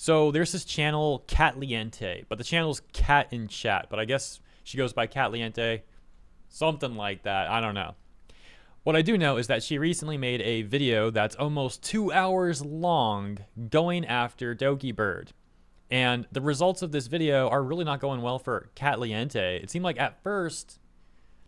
So there's this channel, Catliente, but the channel's Cat in Chat, but I guess she goes by Catliente, something like that. I don't know. What I do know is that she recently made a video that's almost 2 hours long going after Dokibird. And the results of this video are really not going well for Catliente. It seemed like at first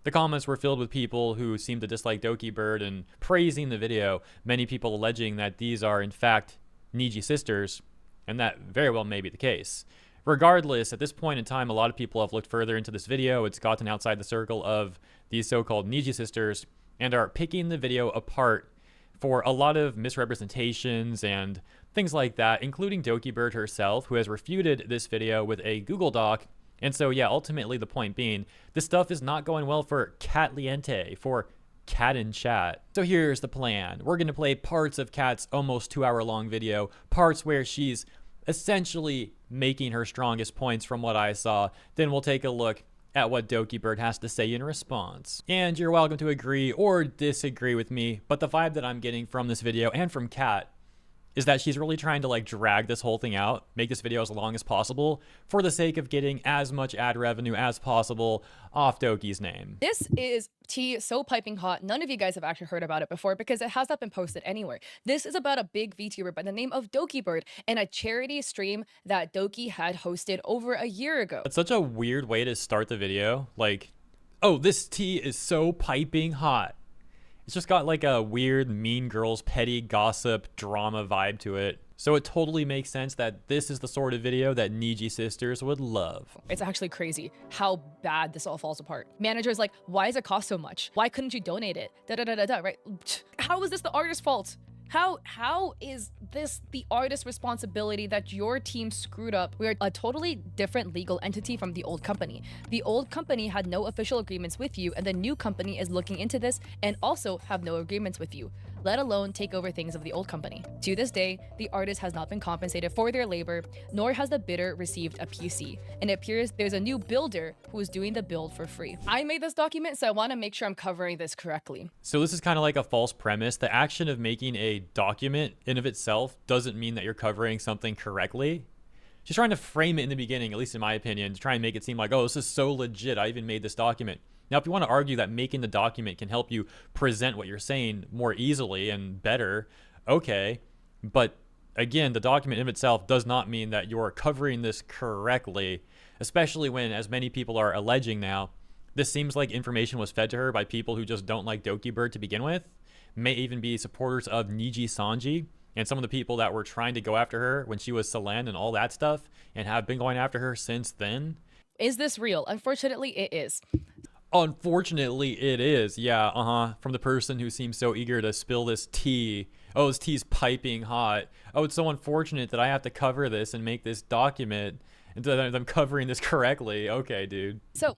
the comments were filled with people who seemed to dislike Dokibird and praising the video, many people alleging that these are in fact Niji sisters, and that very well may be the case. Regardless, at this point in time, a lot of people have looked further into this video. It's gotten outside the circle of these so-called Niji sisters and are picking the video apart for a lot of misrepresentations and things like that, including Dokibird herself, who has refuted this video with a Google Doc. And so, yeah, ultimately the point being, this stuff is not going well for Catliente, for Cat in Chat. So here's the plan. We're going to play parts of Cat's almost 2 hour long video, parts where she's essentially making her strongest points from what I saw. Then we'll take a look at what Dokibird has to say in response. And you're welcome to agree or disagree with me, but the vibe that I'm getting from this video and from Cat is that she's really trying to like drag this whole thing out, make this video as long as possible for the sake of getting as much ad revenue as possible off Doki's name. This is tea so piping hot. None of you guys have actually heard about it before because it has not been posted anywhere. This is about a big VTuber by the name of Dokibird and a charity stream that Doki had hosted over a year ago. It's such a weird way to start the video. Like, oh, this tea is so piping hot. It's just got like a weird Mean Girls petty gossip drama vibe to it. So it totally makes sense that this is the sort of video that Niji sisters would love. It's actually crazy how bad this all falls apart. Manager's like, why does it cost so much? Why couldn't you donate it? Right? How is this the artist's fault? How is this the artist's responsibility that your team screwed up? We're a totally different legal entity from the old company. The old company had no official agreements with you, and the new company is looking into this and also have no agreements with you, let alone take over things of the old company. To this day, the artist has not been compensated for their labor, nor has the bidder received a PC. And it appears there's a new builder who is doing the build for free. I made this document, so I want to make sure I'm covering this correctly. So this is kind of like a false premise. The action of making a document in of itself doesn't mean that you're covering something correctly. She's trying to frame it in the beginning, at least in my opinion, to try and make it seem like, oh, this is so legit, I even made this document. Now, if you want to argue that making the document can help you present what you're saying more easily and better, okay. But again, the document in itself does not mean that you're covering this correctly, especially when, as many people are alleging now, this seems like information was fed to her by people who just don't like Dokibird to begin with, may even be supporters of Niji Sanji, and some of the people that were trying to go after her when she was Selen and all that stuff, and have been going after her since then. Is this real? Unfortunately, it is. Unfortunately, it is. Yeah, from the person who seems so eager to spill this tea. Oh, this tea's piping hot. Oh, it's so unfortunate that I have to cover this and make this document, and that I'm covering this correctly. Okay, dude. So,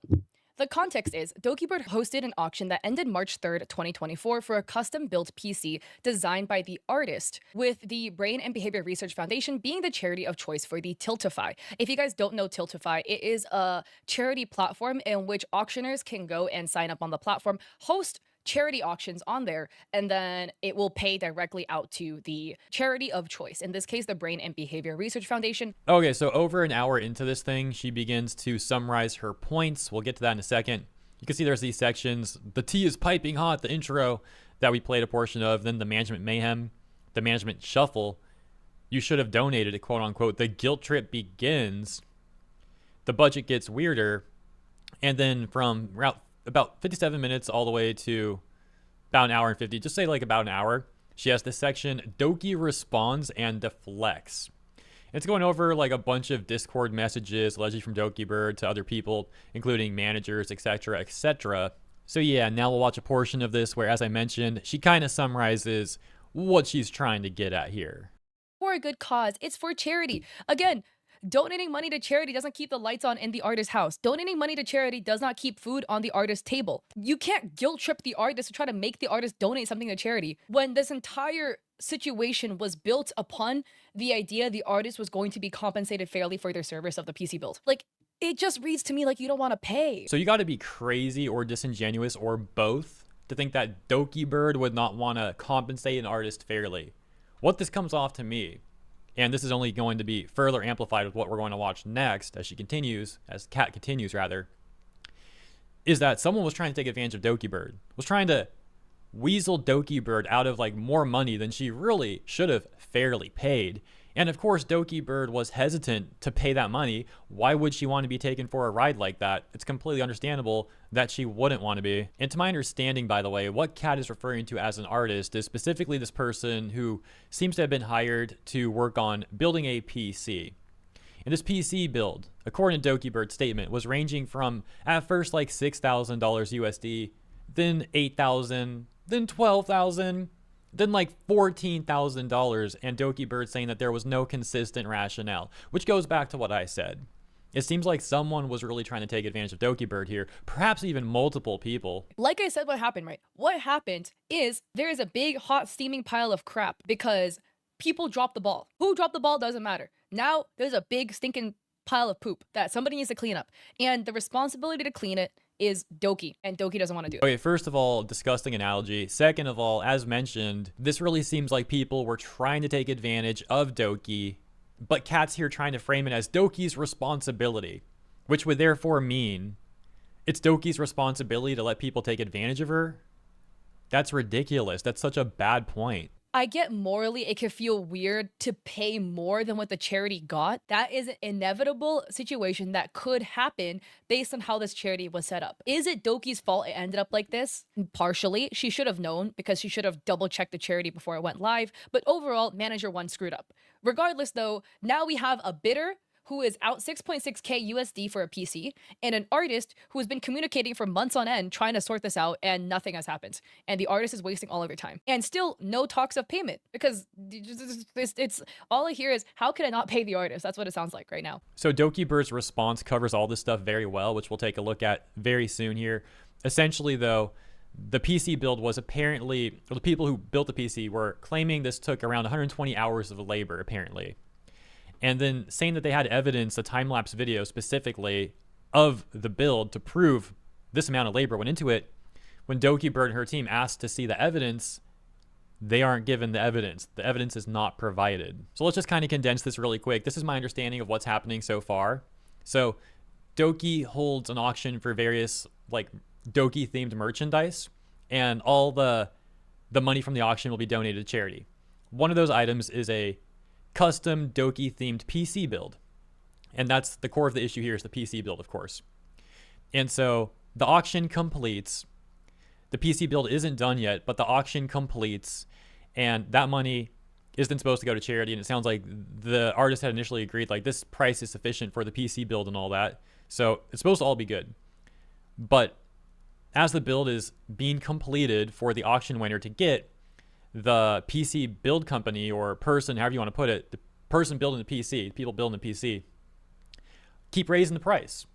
the context is, Dokibird hosted an auction that ended March 3rd, 2024 for a custom-built PC designed by the artist, with the Brain and Behavior Research Foundation being the charity of choice for the Tiltify. If you guys don't know Tiltify, it is a charity platform in which auctioneers can go and sign up on the platform, host charity auctions on there, and then it will pay directly out to the charity of choice. In this case, the Brain and Behavior Research Foundation. Okay, so over an hour into this thing, she begins to summarize her points. We'll get to that in a second. You can see there's these sections. The tea is piping hot, the intro that we played a portion of, then the management mayhem, the management shuffle. You should have donated it, quote unquote. The guilt trip begins. The budget gets weirder. And then from about 57 minutes all the way to about an hour and 50, just say like about an hour, she has this section, Doki responds and deflects. It's going over like a bunch of Discord messages, allegedly from Dokibird to other people, including managers, etc., etc. So yeah, now we'll watch a portion of this where, as I mentioned, she kind of summarizes what she's trying to get at here. For a good cause. It's for charity. Again, donating money to charity doesn't keep the lights on in the artist's house. Donating money to charity does not keep food on the artist's table. You can't guilt trip the artist to try to make the artist donate something to charity when this entire situation was built upon the idea the artist was going to be compensated fairly for their service of the PC build. Like, it just reads to me like you don't want to pay. So you got to be crazy or disingenuous or both to think that Dokibird would not want to compensate an artist fairly. What this comes off to me and this is only going to be further amplified with what we're going to watch next as Kat continues rather, is that someone was trying to take advantage of Dokibird, was trying to weasel Dokibird out of like more money than she really should have fairly paid. And of course, Dokibird was hesitant to pay that money. Why would she want to be taken for a ride like that? It's completely understandable that she wouldn't want to be. And to my understanding, by the way, what Kat is referring to as an artist is specifically this person who seems to have been hired to work on building a PC. And this PC build, according to Dokibird's statement, was ranging from at first like $6,000 USD, then $8,000, then $12,000, then like $14,000, and Dokibird saying that there was no consistent rationale, which goes back to what I said. It seems like someone was really trying to take advantage of Dokibird here, perhaps even multiple people. Like I said, what happened, right? What happened is there is a big, hot, steaming pile of crap because people dropped the ball. Who dropped the ball doesn't matter. Now there's a big, stinking pile of poop that somebody needs to clean up, and the responsibility to clean it is Doki, and Doki doesn't want to do it. Okay, first of all, disgusting analogy. Second of all, as mentioned, this really seems like people were trying to take advantage of Doki, but Kat's here trying to frame it as Doki's responsibility, which would therefore mean it's Doki's responsibility to let people take advantage of her. That's ridiculous. That's such a bad point. I get morally it could feel weird to pay more than what the charity got. That is an inevitable situation that could happen based on how this charity was set up. Is it Doki's fault it ended up like this? Partially. She should have known because she should have double checked the charity before it went live. But overall, manager 1 screwed up. Regardless though, now we have a bidder who is out 6.6k USD for a PC, and an artist who has been communicating for months on end trying to sort this out, and nothing has happened. And the artist is wasting all of your time. And still no talks of payment, because it's all I hear is, how can I not pay the artist? That's what it sounds like right now. So Dokibird's response covers all this stuff very well, which we'll take a look at very soon here. Essentially though, the PC build was apparently, or the people who built the PC were claiming this took around 120 hours of labor apparently. And then saying that they had evidence, a time-lapse video specifically, of the build to prove this amount of labor went into it. When Dokibird and her team asked to see the evidence, they aren't given the evidence. The evidence is not provided. So let's just kind of condense this really quick. This is my understanding of what's happening so far. So Doki holds an auction for various like Doki-themed merchandise, and all the money from the auction will be donated to charity. One of those items is a custom Doki themed PC build. And that's the core of the issue here, is the PC build, of course. And so the auction completes. The PC build isn't done yet, but the auction completes, and that money is then supposed to go to charity. And it sounds like the artist had initially agreed like this price is sufficient for the PC build and all that. So it's supposed to all be good. But as the build is being completed for the auction winner to get, the PC build company or person, however you want to put it, the person building the PC, people building the PC, keep raising the price.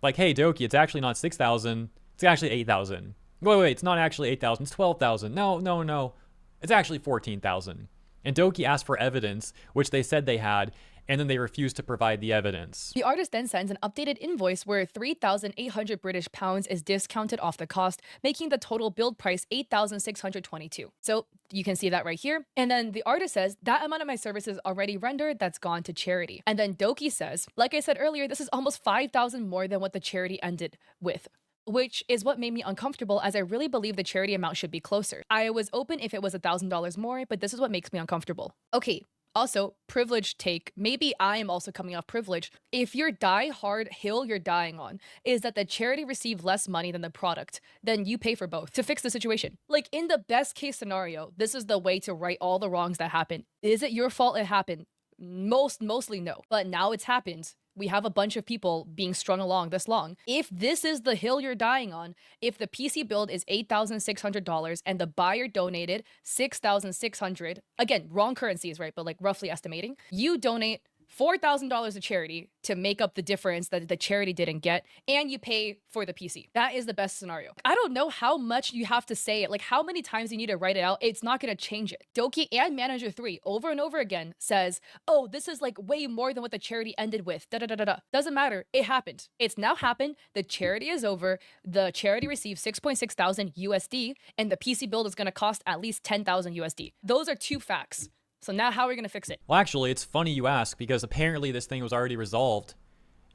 Like, hey, Doki, it's actually not 6,000, it's actually 8,000. Wait, it's not actually 8,000, it's 12,000. No, it's actually 14,000. And Doki asked for evidence, which they said they had, and then they refused to provide the evidence. The artist then sends an updated invoice where 3,800 British pounds is discounted off the cost, making the total build price 8,622. So you can see that right here. And then the artist says, that amount of my services already rendered, that's gone to charity. And then Doki says, like I said earlier, this is almost 5,000 more than what the charity ended with, which is what made me uncomfortable, as I really believe the charity amount should be closer. I was open if it was $1,000 more, but this is what makes me uncomfortable. Okay. Also, privilege take, maybe I am also coming off privilege. If your die-hard hill you're dying on is that the charity received less money than the product, then you pay for both to fix the situation. Like, in the best case scenario, this is the way to right all the wrongs that happened. Is it your fault it happened? Mostly no. But now it's happened. We have a bunch of people being strung along this long. If this is the hill you're dying on, if the PC build is $8,600 and the buyer donated $6,600, again, wrong currencies, right? But like roughly estimating, you donate $4,000 to charity to make up the difference that the charity didn't get, and you pay for the PC. That is the best scenario. I don't know how much you have to say it, like how many times you need to write it out. It's not going to change it. Doki and Manager 3 over and over again says, oh, this is like way more than what the charity ended with. Doesn't matter. It happened. It's now happened. The charity is over. The charity received 6.6 thousand USD, and the PC build is going to cost at least 10,000 USD. Those are two facts. So now how are we going to fix it? Well, actually, it's funny you ask, because apparently this thing was already resolved,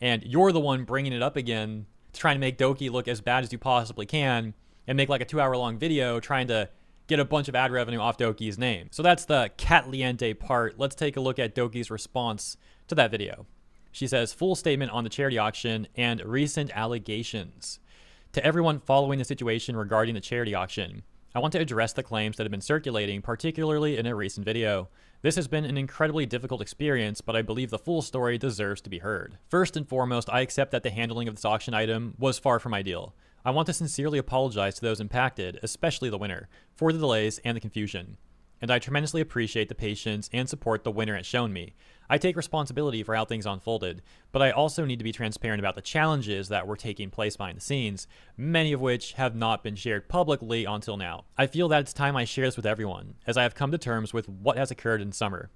and you're the one bringing it up again to try to make Doki look as bad as you possibly can and make like a 2-hour-long video trying to get a bunch of ad revenue off Doki's name. So that's the caliente part. Let's take a look at Doki's response to that video. She says, full statement on the charity auction and recent allegations. To everyone following the situation regarding the charity auction, I want to address the claims that have been circulating, particularly in a recent video. This has been an incredibly difficult experience, but I believe the full story deserves to be heard. First and foremost, I accept that the handling of this auction item was far from ideal. I want to sincerely apologize to those impacted, especially the winner, for the delays and the confusion. And I tremendously appreciate the patience and support the winner has shown me. I take responsibility for how things unfolded, but I also need to be transparent about the challenges that were taking place behind the scenes, many of which have not been shared publicly until now. I feel that it's time I share this with everyone, as I have come to terms with what has occurred in summer.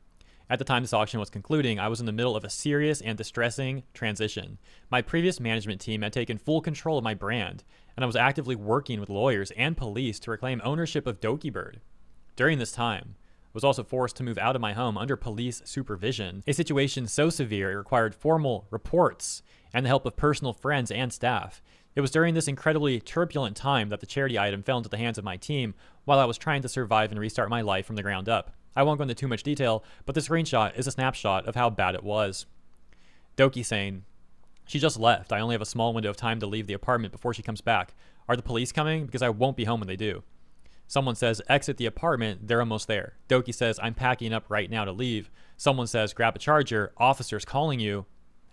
At the time this auction was concluding, I was in the middle of a serious and distressing transition. My previous management team had taken full control of my brand, and I was actively working with lawyers and police to reclaim ownership of Dokibird. During this time, I was also forced to move out of my home under police supervision, a situation so severe it required formal reports and the help of personal friends and staff. It was during this incredibly turbulent time that the charity item fell into the hands of my team while I was trying to survive and restart my life from the ground up. I won't go into too much detail, but the screenshot is a snapshot of how bad it was. Doki saying, she just left. I only have a small window of time to leave the apartment before she comes back. Are the police coming? Because I won't be home when they do. Someone says, exit the apartment, they're almost there. Doki says, I'm packing up right now to leave. Someone says, grab a charger, officer's calling you,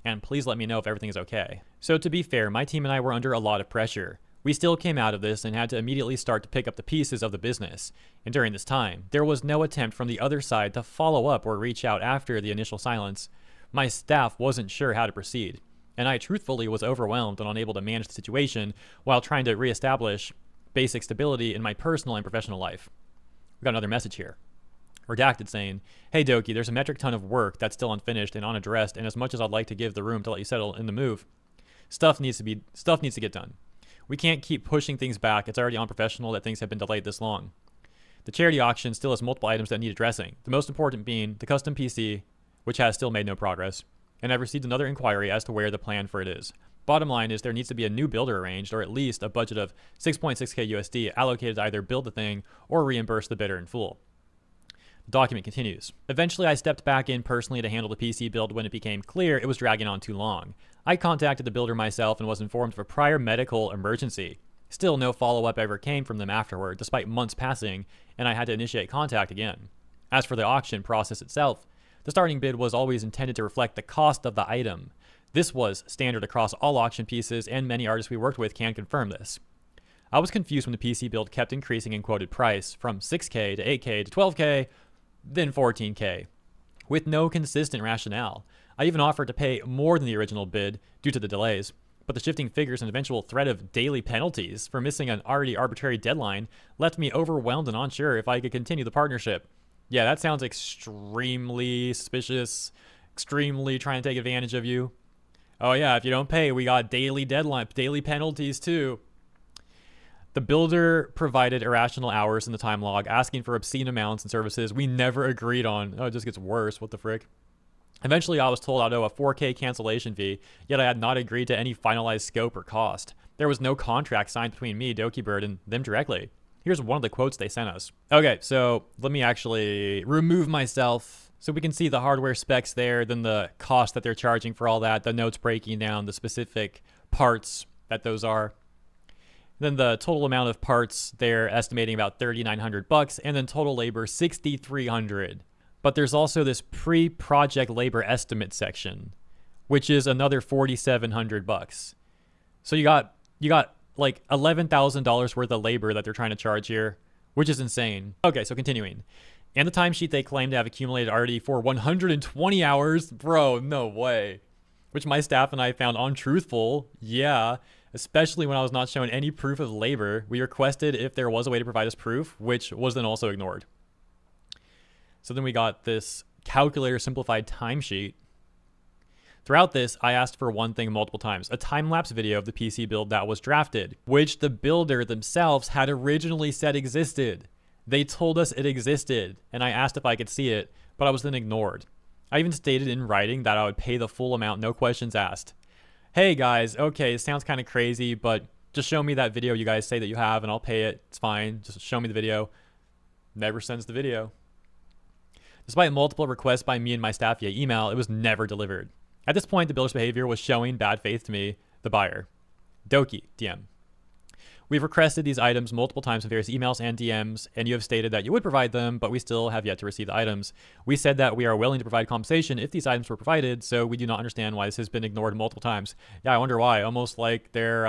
and please let me know if everything is okay. So to be fair, my team and I were under a lot of pressure. We still came out of this and had to immediately start to pick up the pieces of the business. And during this time, there was no attempt from the other side to follow up or reach out after the initial silence. My staff wasn't sure how to proceed, and I truthfully was overwhelmed and unable to manage the situation while trying to reestablish basic stability in my personal and professional life. We got another message here. Redacted saying, hey Doki, there's a metric ton of work that's still unfinished and unaddressed, and as much as I'd like to give the room to let you settle in the move, stuff needs to get done. We can't keep pushing things back. It's already unprofessional that things have been delayed this long. The charity auction still has multiple items that need addressing, the most important being the custom PC, which has still made no progress, and I've received another inquiry as to where the plan for it is. Bottom line is there needs to be a new builder arranged, or at least a budget of 6.6k USD allocated to either build the thing or reimburse the bidder in full. The document continues. Eventually, I stepped back in personally to handle the PC build when it became clear it was dragging on too long. I contacted the builder myself and was informed of a prior medical emergency. Still, no follow-up ever came from them afterward, despite months passing, and I had to initiate contact again. As for the auction process itself, the starting bid was always intended to reflect the cost of the item. This was standard across all auction pieces, and many artists we worked with can confirm this. I was confused when the PC build kept increasing in quoted price from 6k to 8k to 12k, then 14k, with no consistent rationale. I even offered to pay more than the original bid due to the delays, but the shifting figures and eventual threat of daily penalties for missing an already arbitrary deadline left me overwhelmed and unsure if I could continue the partnership. Yeah, that sounds extremely suspicious, extremely trying to take advantage of you. Oh yeah, if you don't pay, we got daily penalties too. The builder provided irrational hours in the time log, asking for obscene amounts and services we never agreed on. Oh, it just gets worse. What the frick? Eventually, I was told I'd owe a 4k cancellation fee, yet I had not agreed to any finalized scope or cost. There was no contract signed between me, Dokibird, and them directly. Here's one of the quotes they sent us. Okay, so let me actually remove myself so we can see the hardware specs there, then the cost that they're charging for all that, the notes breaking down the specific parts that those are. Then the total amount of parts they're estimating about 3,900 bucks, and then total labor 6,300. But there's also this pre-project labor estimate section, which is another 4,700 bucks. So you got like $11,000 worth of labor that they're trying to charge here, which is insane. Okay, so continuing. And the timesheet they claim to have accumulated already for 120 hours. Bro, no way. Which my staff and I found untruthful. Yeah, especially when I was not shown any proof of labor. We requested if there was a way to provide us proof, which was then also ignored. So then we got this calculator simplified timesheet. Throughout this, I asked for one thing multiple times, a time-lapse video of the PC build that was drafted, which the builder themselves had originally said existed. They told us it existed, and I asked if I could see it, but I was then ignored. I even stated in writing that I would pay the full amount, no questions asked. Hey guys, okay, it sounds kind of crazy, but just show me that video you guys say that you have and I'll pay it. It's fine. Just show me the video. Never sends the video. Despite multiple requests by me and my staff via email, it was never delivered. At this point, the builder's behavior was showing bad faith to me, the buyer. Doki, DM. We've requested these items multiple times in various emails and DMs, and you have stated that you would provide them, but we still have yet to receive the items. We said that we are willing to provide compensation if these items were provided, so we do not understand why this has been ignored multiple times. Yeah, I wonder why. Almost like they're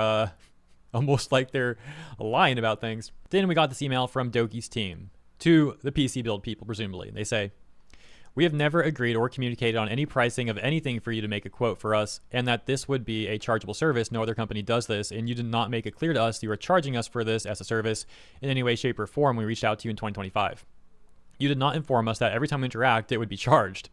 lying about things. Then we got this email from Doki's team to the PC build people, presumably. They say, we have never agreed or communicated on any pricing of anything for you to make a quote for us, and that this would be a chargeable service. No other company does this, and you did not make it clear to us you are charging us for this as a service in any way, shape, or form when we reached out to you in 2025. You did not inform us that every time we interact, it would be charged.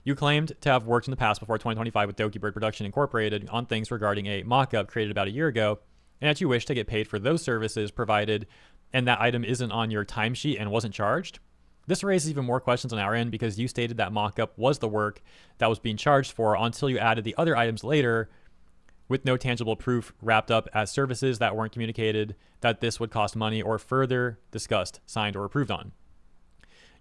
You claimed to have worked in the past before 2025 with Dokibird Production Incorporated on things regarding a mock-up created about a year ago, and that you wish to get paid for those services provided, and that item isn't on your timesheet and wasn't charged. This raises even more questions on our end because you stated that mock-up was the work that was being charged for until you added the other items later with no tangible proof wrapped up as services that weren't communicated that this would cost money or further discussed, signed, or approved on.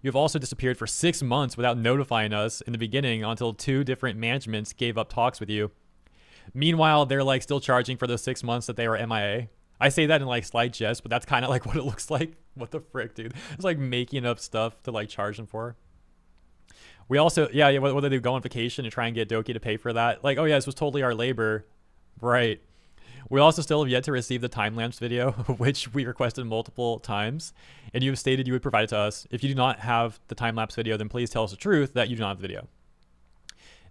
You have also disappeared for 6 months without notifying us in the beginning until 2 different managements gave up talks with you. Meanwhile, they're like still charging for those 6 months that they were MIA. I say that in like slight jest, but that's kind of like what it looks like. What the frick, dude? It's like making up stuff to like charge them for. We also, whether they go on vacation and try and get Doki to pay for that. Like, oh yeah, this was totally our labor. Right. We also still have yet to receive the time-lapse video, which we requested multiple times. And you have stated you would provide it to us. If you do not have the time-lapse video, then please tell us the truth that you do not have the video.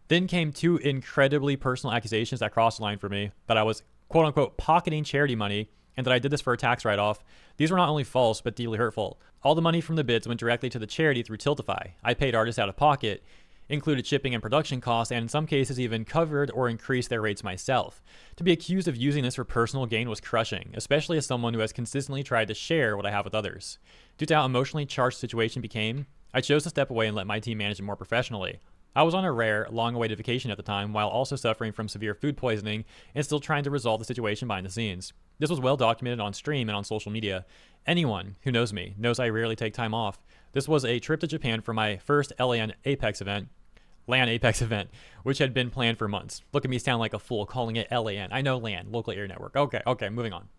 Then came 2 incredibly personal accusations that crossed the line for me, that I was quote unquote pocketing charity money and that I did this for a tax write-off. These were not only false, but deeply hurtful. All the money from the bids went directly to the charity through Tiltify. I paid artists out of pocket, included shipping and production costs, and in some cases even covered or increased their rates myself. To be accused of using this for personal gain was crushing, especially as someone who has consistently tried to share what I have with others. Due to how emotionally charged the situation became, I chose to step away and let my team manage it more professionally. I was on a rare, long-awaited vacation at the time while also suffering from severe food poisoning and still trying to resolve the situation behind the scenes. This was well documented on stream and on social media. Anyone who knows me knows I rarely take time off. This was a trip to Japan for my first LAN Apex event, which had been planned for months. Look at me sound like a fool calling it LAN. I know LAN, local area network. Okay, moving on.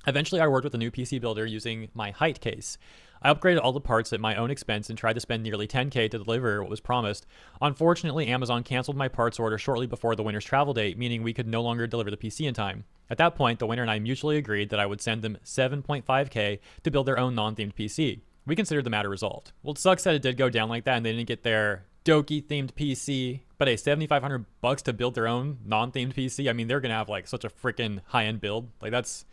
Eventually, I worked with a new PC builder using my height case. I upgraded all the parts at my own expense and tried to spend nearly $10K to deliver what was promised. Unfortunately, Amazon canceled my parts order shortly before the winner's travel date, meaning we could no longer deliver the PC in time. At that point, the winner and I mutually agreed that I would send them $7.5K to build their own non-themed PC. We considered the matter resolved. Well, it sucks that it did go down like that and they didn't get their Doki-themed PC, but hey, $7,500 to build their own non-themed PC? I mean, they're going to have like such a freaking high-end build. Like that's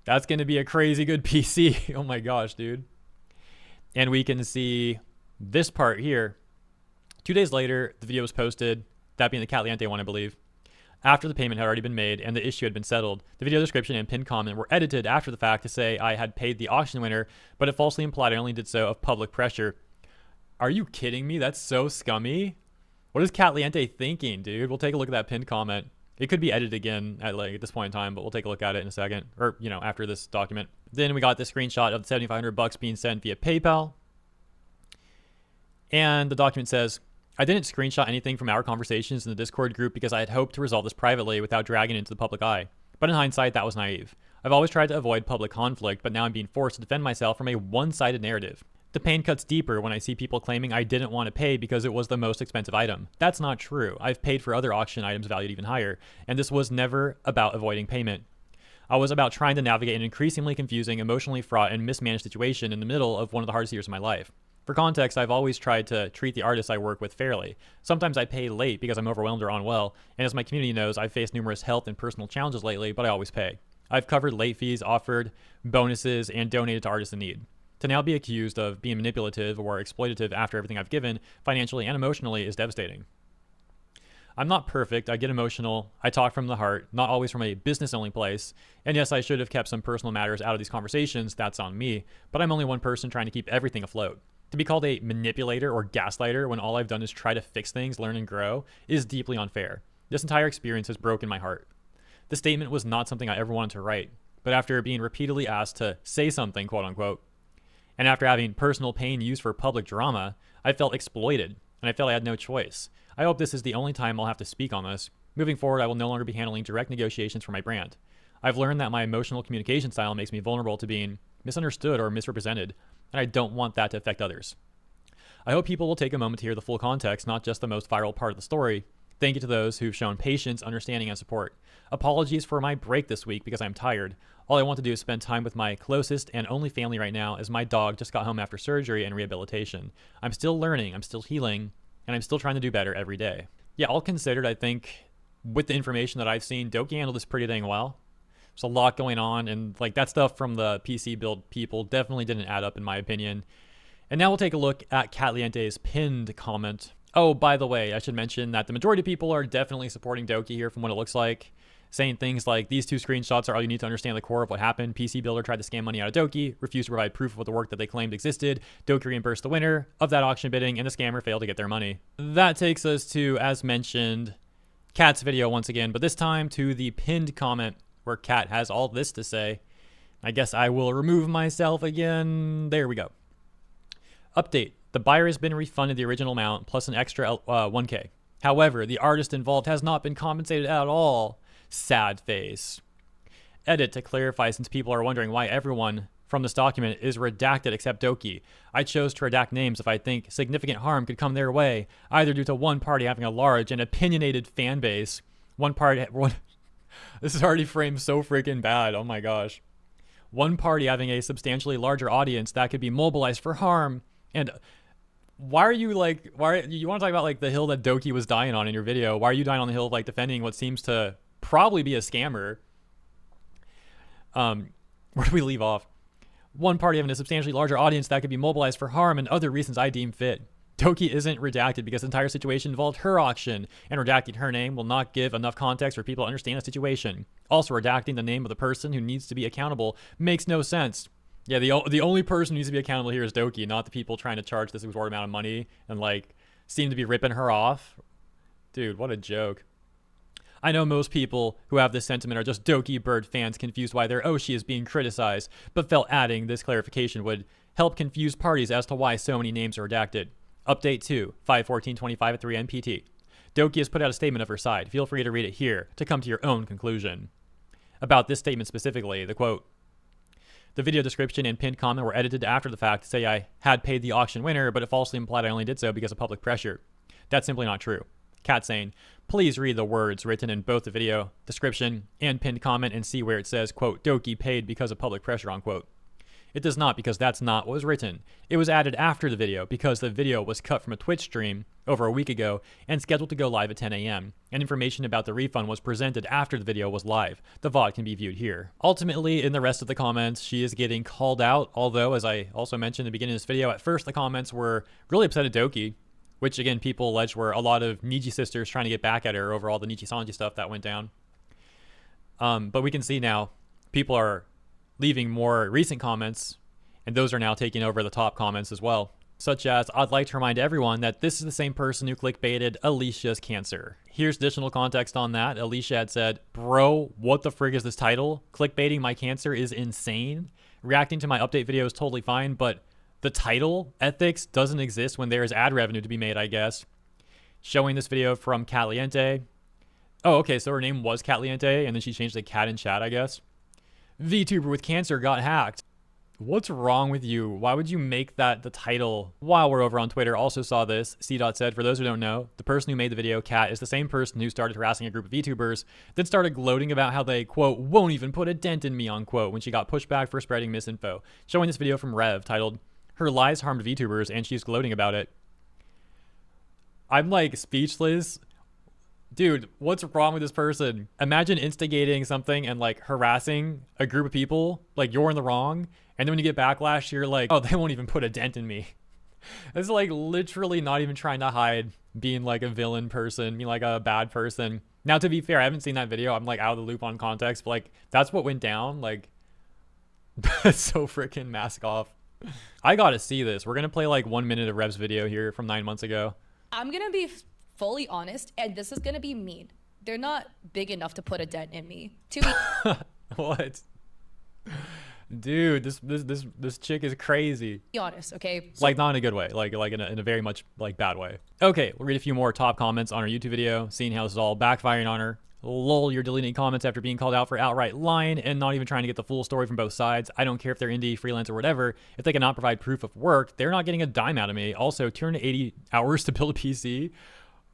going to be a crazy good PC. Oh my gosh, dude. And we can see this part here. 2 days later, the video was posted, that being the Caliente one, I believe, after the payment had already been made and the issue had been settled. The video description and pinned comment were edited after the fact to say I had paid the auction winner, but it falsely implied I only did so of public pressure. Are you kidding me? That's so scummy. What is Caliente thinking, dude? We'll take a look at that pinned comment. It could be edited again at this point in time, but we'll take a look at it in a second, or after this document. Then we got the screenshot of the $7,500 being sent via PayPal. And the document says, I didn't screenshot anything from our conversations in the Discord group because I had hoped to resolve this privately without dragging it into the public eye. But in hindsight, that was naive. I've always tried to avoid public conflict, but now I'm being forced to defend myself from a one-sided narrative. The pain cuts deeper when I see people claiming I didn't want to pay because it was the most expensive item. That's not true. I've paid for other auction items valued even higher, and this was never about avoiding payment. I was about trying to navigate an increasingly confusing, emotionally fraught, and mismanaged situation in the middle of one of the hardest years of my life. For context, I've always tried to treat the artists I work with fairly. Sometimes I pay late because I'm overwhelmed or unwell, and as my community knows, I've faced numerous health and personal challenges lately, but I always pay. I've covered late fees, offered bonuses, and donated to artists in need. To now be accused of being manipulative or exploitative after everything I've given, financially and emotionally, is devastating. I'm not perfect. I get emotional. I talk from the heart, not always from a business-only place. And yes, I should have kept some personal matters out of these conversations. That's on me. But I'm only one person trying to keep everything afloat. To be called a manipulator or gaslighter when all I've done is try to fix things, learn, and grow is deeply unfair. This entire experience has broken my heart. The statement was not something I ever wanted to write, but after being repeatedly asked to say something, quote unquote, and after having personal pain used for public drama, I felt exploited, and I felt I had no choice. I hope this is the only time I'll have to speak on this. Moving forward, I will no longer be handling direct negotiations for my brand. I've learned that my emotional communication style makes me vulnerable to being misunderstood or misrepresented, and I don't want that to affect others. I hope people will take a moment to hear the full context, not just the most viral part of the story. Thank you to those who've shown patience, understanding, and support. Apologies for my break this week because I'm tired. All I want to do is spend time with my closest and only family right now, as my dog just got home after surgery and rehabilitation. I'm still learning, I'm still healing, and I'm still trying to do better every day. Yeah, all considered, I think with the information that I've seen, Doki handled this pretty dang well. There's a lot going on, and like that stuff from the PC build people definitely didn't add up in my opinion. And now we'll take a look at Catliente's pinned comment. Oh, by the way, I should mention that the majority of people are definitely supporting Doki here from what it looks like, saying things like, these two screenshots are all you need to understand the core of what happened. PC Builder tried to scam money out of Doki, refused to provide proof of the work that they claimed existed. Doki reimbursed the winner of that auction bidding, and the scammer failed to get their money. That takes us to, as mentioned, Kat's video once again, but this time to the pinned comment where Kat has all this to say. I guess I will remove myself again. There we go. Update. The buyer has been refunded the original amount plus an extra 1K. However, the artist involved has not been compensated at all. Sad face. Edit to clarify, since people are wondering why everyone from this document is redacted except Doki. I chose to redact names if I think significant harm could come their way, either due to one party having a large and opinionated fan base. This is already framed so freaking bad. Oh my gosh. One party having a substantially larger audience that could be mobilized for harm. And why are you like, you want to talk about like the hill that Doki was dying on in your video? Why are you dying on the hill of like defending what seems to probably be a scammer? Where do we leave off? One party having a substantially larger audience that could be mobilized for harm and other reasons I deem fit. Doki isn't redacted because the entire situation involved her auction, and redacting her name will not give enough context for people to understand the situation. Also, redacting the name of the person who needs to be accountable makes no sense. Yeah, the only person who needs to be accountable here is Doki, not the people trying to charge this exorbitant amount of money and like seem to be ripping her off. Dude, what a joke. I know most people who have this sentiment are just Dokibird fans confused why their Oshi is being criticized, but felt adding this clarification would help confuse parties as to why so many names are redacted. Update 2, 5/14/25 at 3 MPT. Doki has put out a statement of her side. Feel free to read it here to come to your own conclusion. About this statement specifically, the quote, the video description and pinned comment were edited after the fact to say I had paid the auction winner, but it falsely implied I only did so because of public pressure. That's simply not true. Kat saying, please read the words written in both the video description and pinned comment and see where it says, quote, Doki paid because of public pressure, unquote. It does not, because that's not what was written. It was added after the video because the video was cut from a Twitch stream over a week ago and scheduled to go live at 10 a.m. And information about the refund was presented after the video was live. The VOD can be viewed here. Ultimately, in the rest of the comments, she is getting called out, although, as I also mentioned in the beginning of this video, at first the comments were really upset at Doki, which again, people allege were a lot of Niji sisters trying to get back at her over all the Nichi Sanji stuff that went down. But we can see now, people are leaving more recent comments, and those are now taking over the top comments as well. Such as, I'd like to remind everyone that this is the same person who clickbaited Alicia's cancer. Here's additional context on that. Alicia had said, bro, what the frig is this title? Clickbaiting my cancer is insane. Reacting to my update video is totally fine, but the title, ethics, doesn't exist when there is ad revenue to be made, I guess. Showing this video from Catliente. Oh, okay, so her name was Catliente, and then she changed the cat in chat, I guess. VTuber with cancer got hacked. What's wrong with you? Why would you make that the title? While we're over on Twitter, also saw this. C-Dot said, for those who don't know, the person who made the video, Cat, is the same person who started harassing a group of VTubers, then started gloating about how they, quote, won't even put a dent in me, unquote, when she got pushed back for spreading misinfo. Showing this video from Rev, titled, Her Lies Harmed VTubers, and she's gloating about it. I'm like speechless. Dude, what's wrong with this person? Imagine instigating something and like harassing a group of people, like you're in the wrong, and then when you get backlash, you're like, oh, they won't even put a dent in me. It's like literally not even trying to hide being like a villain person, being like a bad person. Now, to be fair, I haven't seen that video. I'm like out of the loop on context, but like that's what went down. Like, it's so freaking mask off. I gotta see this. We're gonna play like 1 minute of Rev's video here from 9 months ago. I'm gonna be fully honest, and this is gonna be mean. They're not big enough to put a dent in me. To be What? Dude, this chick is crazy. honest, okay? Like, not in a good way, like in a very much like bad way. Okay, we'll read a few more top comments on our YouTube video, seeing how this is all backfiring on her. Lol, you're deleting comments after being called out for outright lying and not even trying to get the full story from both sides. I don't care if they're indie, freelance, or whatever. If they cannot provide proof of work, they're not getting a dime out of me. Also, 280 hours to build a PC?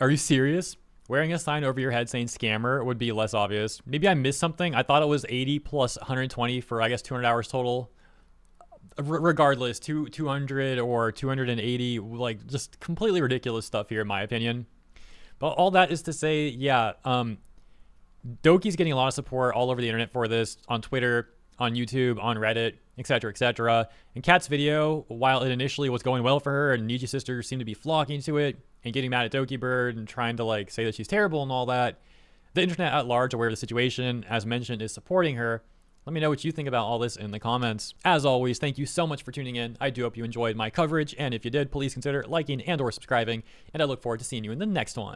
Are you serious? Wearing a sign over your head saying scammer would be less obvious. Maybe I missed something. I thought it was 80 plus 120 for, I guess, 200 hours total. Regardless, 200 or 280, like, just completely ridiculous stuff here, in my opinion. But all that is to say, yeah, Doki's getting a lot of support all over the internet for this, on Twitter, on YouTube, on Reddit, etc., etc. And Kat's video, while it initially was going well for her and Niji sisters seemed to be flocking to it and getting mad at Dokibird and trying to like say that she's terrible and all that, the internet at large, aware of the situation, as mentioned, is supporting her. Let me know what you think about all this in the comments. As always, thank you so much for tuning in. I do hope you enjoyed my coverage, and if you did, please consider liking and or subscribing, and I look forward to seeing you in the next one.